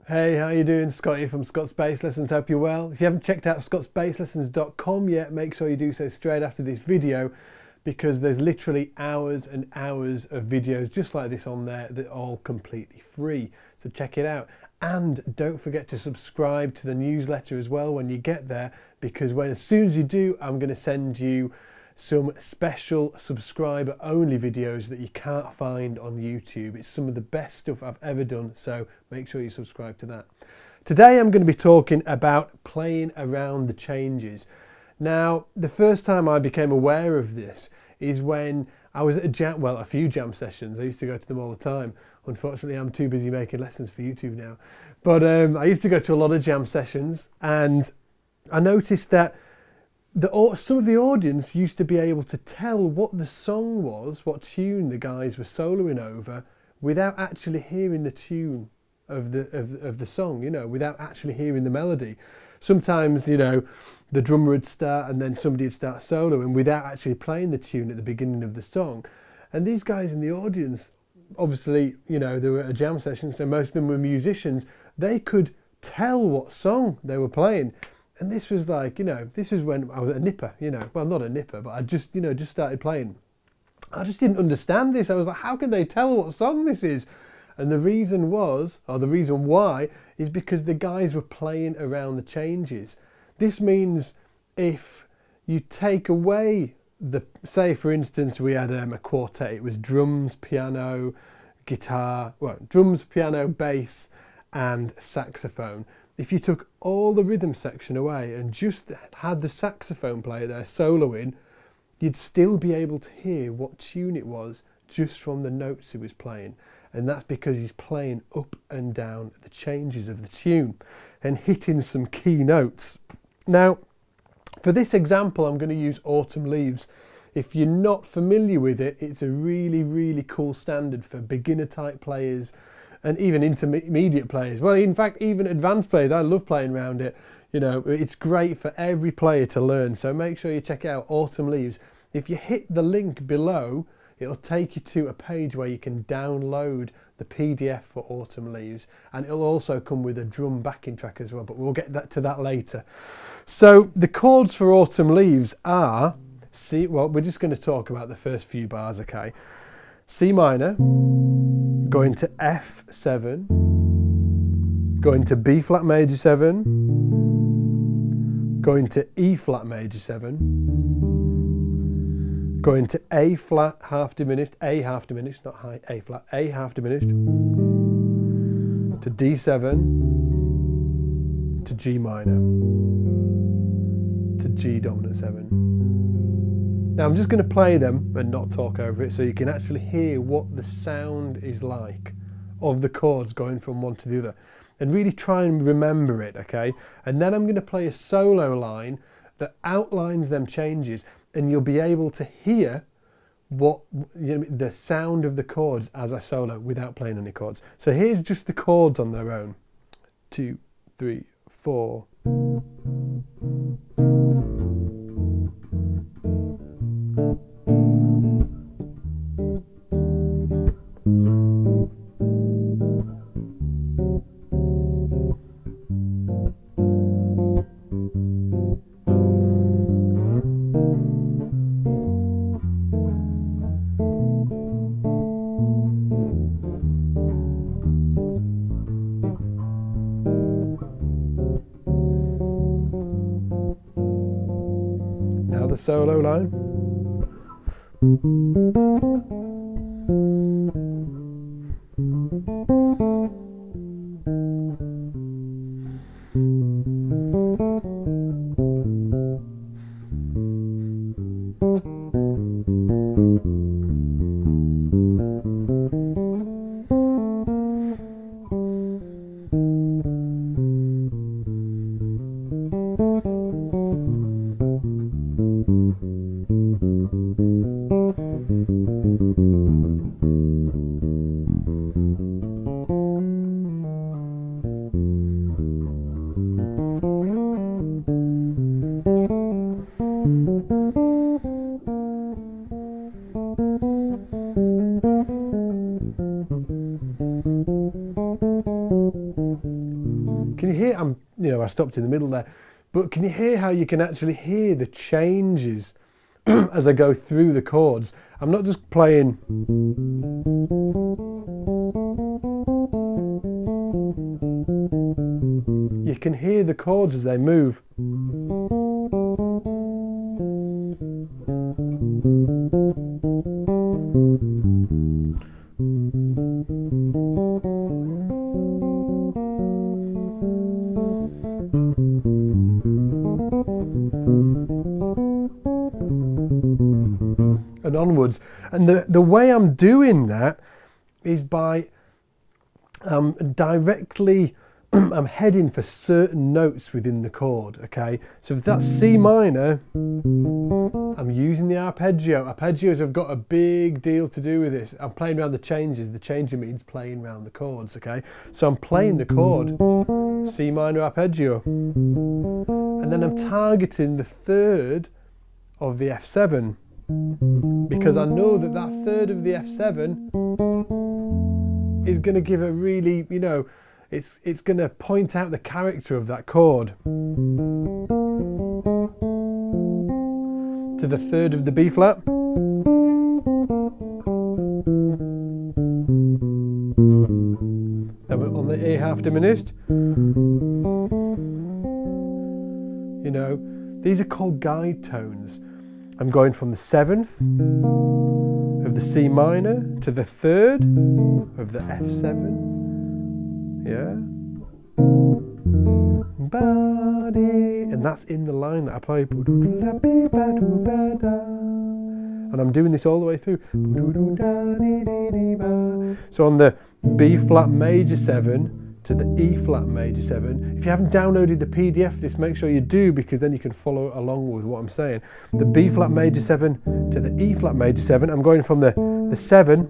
Hey, how you doing? Scott here from Scott's Bass Lessons. Hope you're well. If you haven't checked out scottsbasslessons.com yet, make sure you do so straight after this video, because there's literally hours and hours of videos just like this on there that are all completely free. So check it out. And don't forget to subscribe to the newsletter as well when you get there, because as soon as you do, I'm going to send you some special subscriber only videos that you can't find on YouTube. It's some of the best stuff I've ever done, so make sure you subscribe to that. Today I'm going to be talking about playing around the changes. Now, the first time I became aware of this is when I was at a few jam sessions. I used to go to them all the time. Unfortunately, I'm too busy making lessons for YouTube now. But I used to go to a lot of jam sessions, and I noticed that some of the audience used to be able to tell what the song was, what tune the guys were soloing over, without actually hearing the tune of the song, you know, without actually hearing the melody. Sometimes, you know, the drummer would start and then somebody would start soloing without actually playing the tune at the beginning of the song. And these guys in the audience, obviously, you know, they were at a jam session, so most of them were musicians. They could tell what song they were playing. And this was like, you know, this was when I was a nipper, you know, well, not a nipper, but I just, you know, just started playing. I just didn't understand this. I was like, how can they tell what song this is? And the reason was, or the reason why, is because the guys were playing around the changes. This means if you take away say for instance, we had a quartet, it was drums, piano, guitar, well, drums, piano, bass, and saxophone. If you took all the rhythm section away and just had the saxophone player there soloing, you'd still be able to hear what tune it was just from the notes he was playing. And that's because he's playing up and down the changes of the tune and hitting some key notes. Now, for this example, I'm going to use Autumn Leaves. If you're not familiar with it, it's a really, really cool standard for beginner type players and even intermediate players. Well, in fact, even advanced players. I love playing around it. You know, it's great for every player to learn. So make sure you check out Autumn Leaves. If you hit the link below, it'll take you to a page where you can download the PDF for Autumn Leaves, and it'll also come with a drum backing track as well, but we'll get to that later. So the chords for Autumn Leaves are well, we're just going to talk about the first few bars, okay? C minor, going to F7, going to B flat major 7, going to E flat major 7, going to A flat half diminished, A half diminished, not high, A flat, A half diminished, to D7, to G minor, to G dominant 7. Now I'm just going to play them and not talk over it so you can actually hear what the sound is like of the chords going from one to the other, and really try and remember it, okay? And then I'm going to play a solo line that outlines them changes, and you'll be able to hear what, you know, the sound of the chords as I solo without playing any chords. So here's just the chords on their own. 2, 3, 4. Now the solo line. hear, I stopped in the middle there, but can you hear how you can actually hear the changes as I go through the chords? I'm not just playing. You can hear the chords as they move. And onwards. And the way I'm doing that is by directly I'm heading for certain notes within the chord, okay? So if that's C minor, I'm using the arpeggio. Arpeggios have got a big deal to do with this. I'm playing around the changes. The changer means playing around the chords, okay? So I'm playing the chord, C minor arpeggio. And then I'm targeting the third of the F7, because I know that that third of the F7 is going to give a really, it's going to point out the character of that chord to the third of the B flat. Then we're on the A half diminished. These are called guide tones. I'm going from the 7th of the C minor to the 3rd of the F7. Yeah. And that's in the line that I play. And I'm doing this all the way through. So on the B flat major 7 to the E flat major 7. If you haven't downloaded the PDF of this, make sure you do, because then you can follow along with what I'm saying. The B flat major 7 to the E flat major 7. I'm going from the 7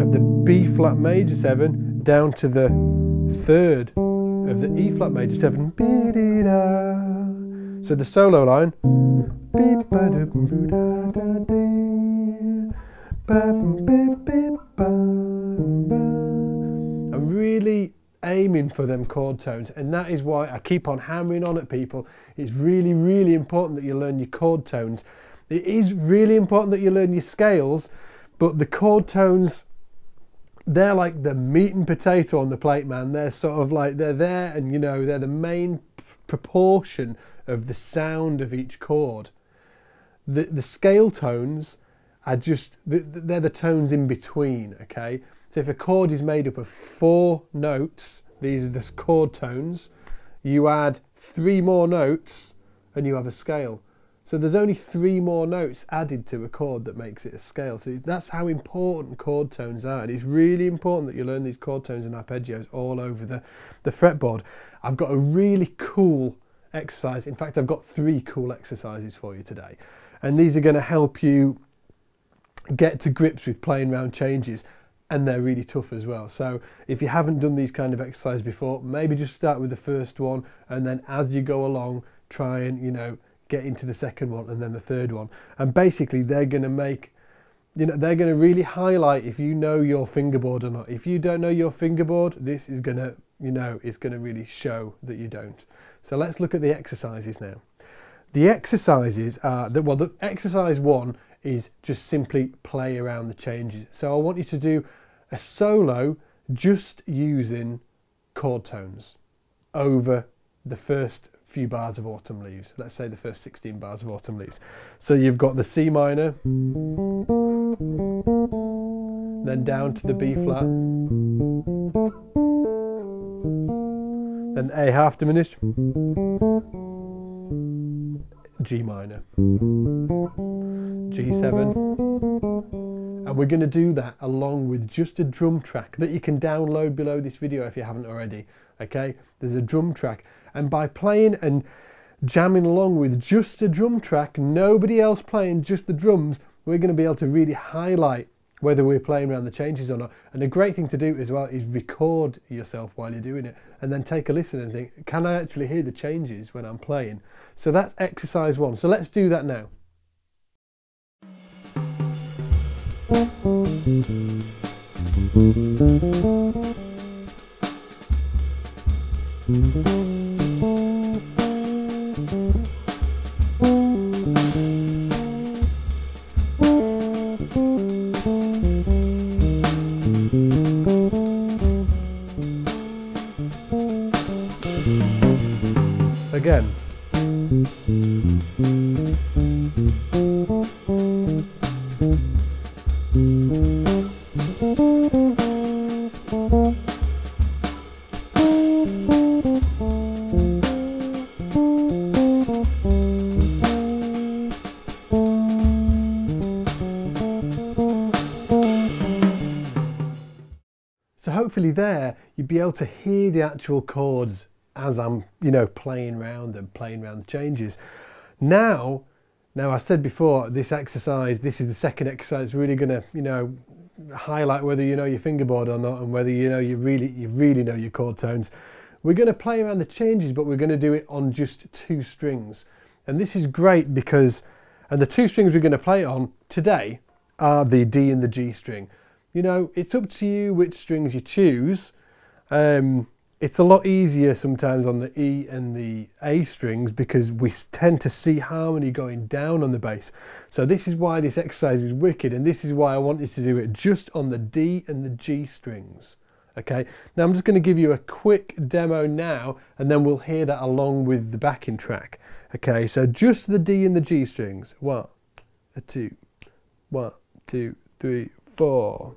of the B flat major 7 down to the 3rd of the E flat major 7. So the solo line. I'm really aiming for them chord tones, and that is why I keep on hammering on at people. It's really, really important that you learn your chord tones. It is really important that you learn your scales, but the chord tones, they're like the meat and potato on the plate, man. They're sort of like, they're there, and they're the main proportion of the sound of each chord. The scale tones are just, they're the tones in between, okay? So if a chord is made up of 4 notes, these are the chord tones, you add 3 more notes and you have a scale. So there's only 3 more notes added to a chord that makes it a scale. So that's how important chord tones are. And it's really important that you learn these chord tones and arpeggios all over the fretboard. I've got a really cool exercise. In fact, I've got 3 cool exercises for you today. And these are going to help you get to grips with playing round changes. And they're really tough as well. So if you haven't done these kind of exercises before, maybe just start with the first one, and then as you go along, try and get into the second one and then the third one. And basically they're going to make, they're going to really highlight if you know your fingerboard or not. If you don't know your fingerboard, this is going to, it's going to really show that you don't. So let's look at the exercises now. The exercises are, the exercise 1 is just simply play around the changes. So I want you to do a solo just using chord tones over the first few bars of Autumn Leaves. Let's say the first 16 bars of Autumn Leaves. So you've got the C minor, then down to the B flat, then A half diminished, G minor, G7, and we're going to do that along with just a drum track that you can download below this video if you haven't already. Okay, there's a drum track, and by playing and jamming along with just a drum track, nobody else playing, just the drums, we're going to be able to really highlight whether we're playing around the changes or not. And a great thing to do as well is record yourself while you're doing it, and then take a listen and think, can I actually hear the changes when I'm playing? So that's exercise 1. So let's do that now. again. So hopefully there you'd be able to hear the actual chords as I'm, you know, playing around the changes. Now I said before, this exercise, this is the second exercise, really going to, you know, highlight whether you know your fingerboard or not, and whether you know you really know your chord tones. We're going to play around the changes, but we're going to do it on just 2 strings. And this is great because, and the 2 strings we're going to play on today are the D and the G string. You know, it's up to you which strings you choose. It's a lot easier sometimes on the E and the A strings because we tend to see harmony going down on the bass. So this is why this exercise is wicked, and this is why I wanted to do it just on the D and the G strings. Okay, now I'm just going to give you a quick demo now, and then we'll hear that along with the backing track. Okay, so just the D and the G strings. 1, 2, 1, 2, 3, 4.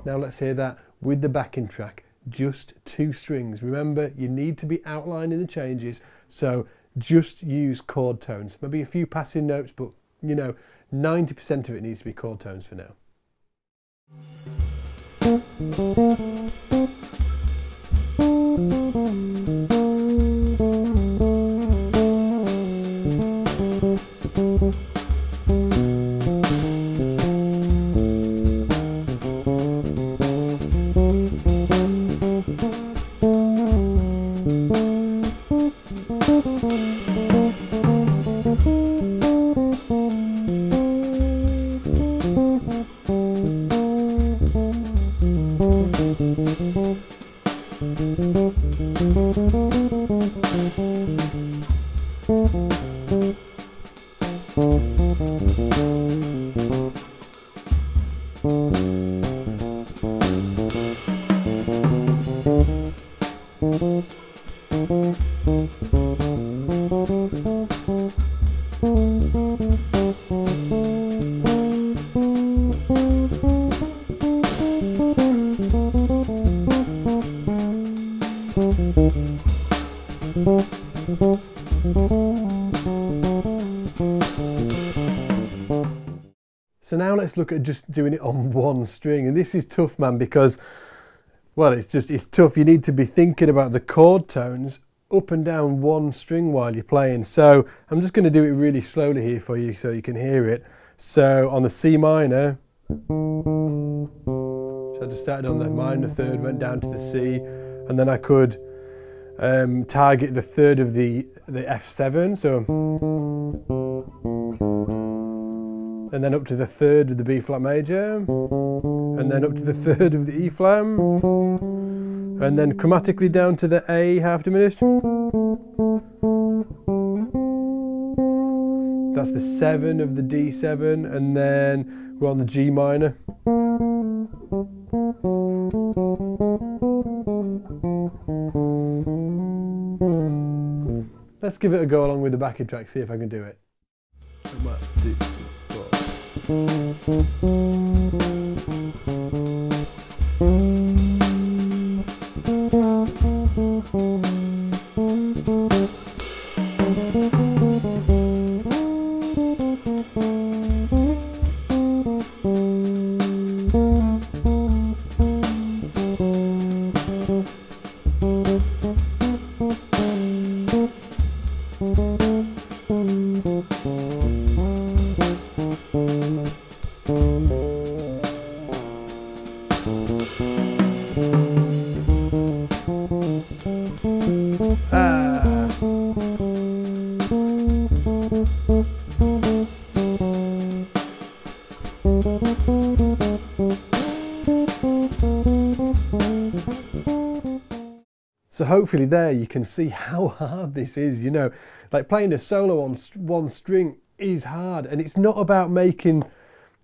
Now let's hear that with the backing track, just 2 strings. Remember, you need to be outlining the changes, so just use chord tones. Maybe a few passing notes, but you know, 90% of it needs to be chord tones for now. So now let's look at just doing it on 1 string, and this is tough, man, because, well, it's tough. You need to be thinking about the chord tones up and down 1 string while you're playing. So I'm just going to do it really slowly here for you so you can hear it. So on the C minor, so I just started on the minor 3rd, went down to the C, and then I could target the 3rd of the F7, so, and then up to the 3rd of the B flat major, and then up to the 3rd of the E flat, and then chromatically down to the A half diminished. That's the 7 of the D7, and then we're on the G minor. Let's give it a go along with the backing track, see if I can do it. 1, 2, 4. So hopefully there you can see how hard this is, you know, like playing a solo on one string is hard, and it's not about making,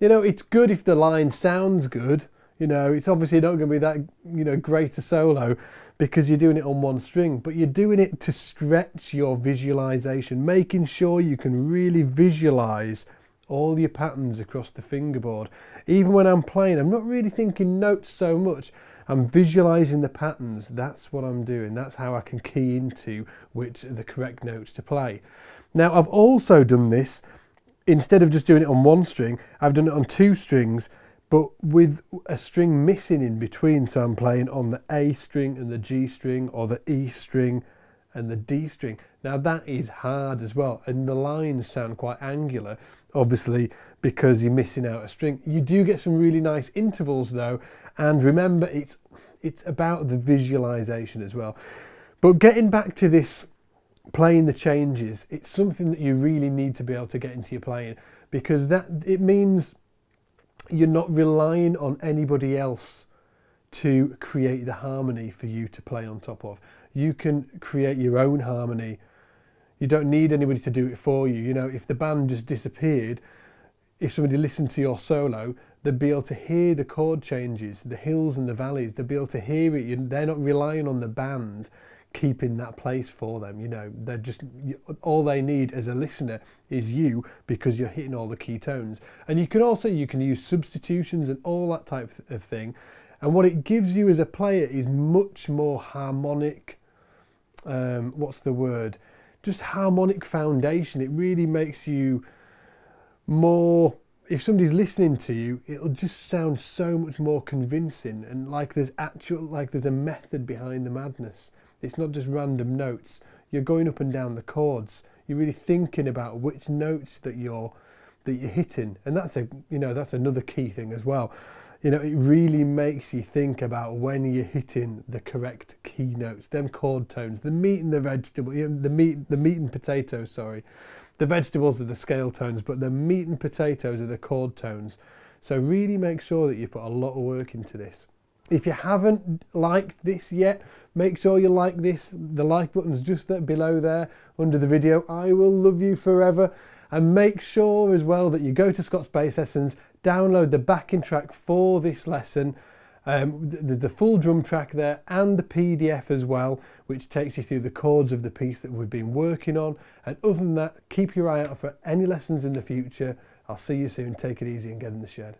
you know, it's good if the line sounds good, you know, it's obviously not going to be that, you know, great a solo because you're doing it on one string, but you're doing it to stretch your visualization, making sure you can really visualize all your patterns across the fingerboard. Even when I'm playing, I'm not really thinking notes so much, I'm visualizing the patterns. That's what I'm doing. That's how I can key into which are the correct notes to play. Now, I've also done this, instead of just doing it on one string, I've done it on two strings, but with a string missing in between. So I'm playing on the A string and the G string, or the E string and the D string. Now that is hard as well, and the lines sound quite angular, obviously, because you're missing out a string. You do get some really nice intervals though, and remember, it's about the visualization as well. But getting back to this playing the changes, it's something that you really need to be able to get into your playing, because that it means you're not relying on anybody else to create the harmony for you to play on top of. You can create your own harmony. You don't need anybody to do it for you. You know, if the band just disappeared, if somebody listened to your solo, they'd be able to hear the chord changes, the hills and the valleys. They'd be able to hear it. They're not relying on the band keeping that place for them. You know, they're just, all they need as a listener is you, because you're hitting all the key tones. And you can also, you can use substitutions and all that type of thing. And what it gives you as a player is much more harmonic, what's the word? Just harmonic foundation. It really makes you more, if somebody's listening to you, it'll just sound so much more convincing, and like there's a method behind the madness. It's not just random notes. You're going up and down the chords. You're really thinking about which notes that you're hitting, and that's that's another key thing as well. You know, it really makes you think about when you're hitting the correct key notes, them chord tones, the meat and the vegetable, the meat and potatoes, sorry. The vegetables are the scale tones, but the meat and potatoes are the chord tones. So really make sure that you put a lot of work into this. If you haven't liked this yet, make sure you like this. The like button's just below there under the video. I will love you forever. And make sure as well that you go to Scott's Bass Lessons, download the backing track for this lesson. There's the full drum track there and the PDF as well, which takes you through the chords of the piece that we've been working on. And other than that, keep your eye out for any lessons in the future. I'll see you soon. Take it easy and get in the shed.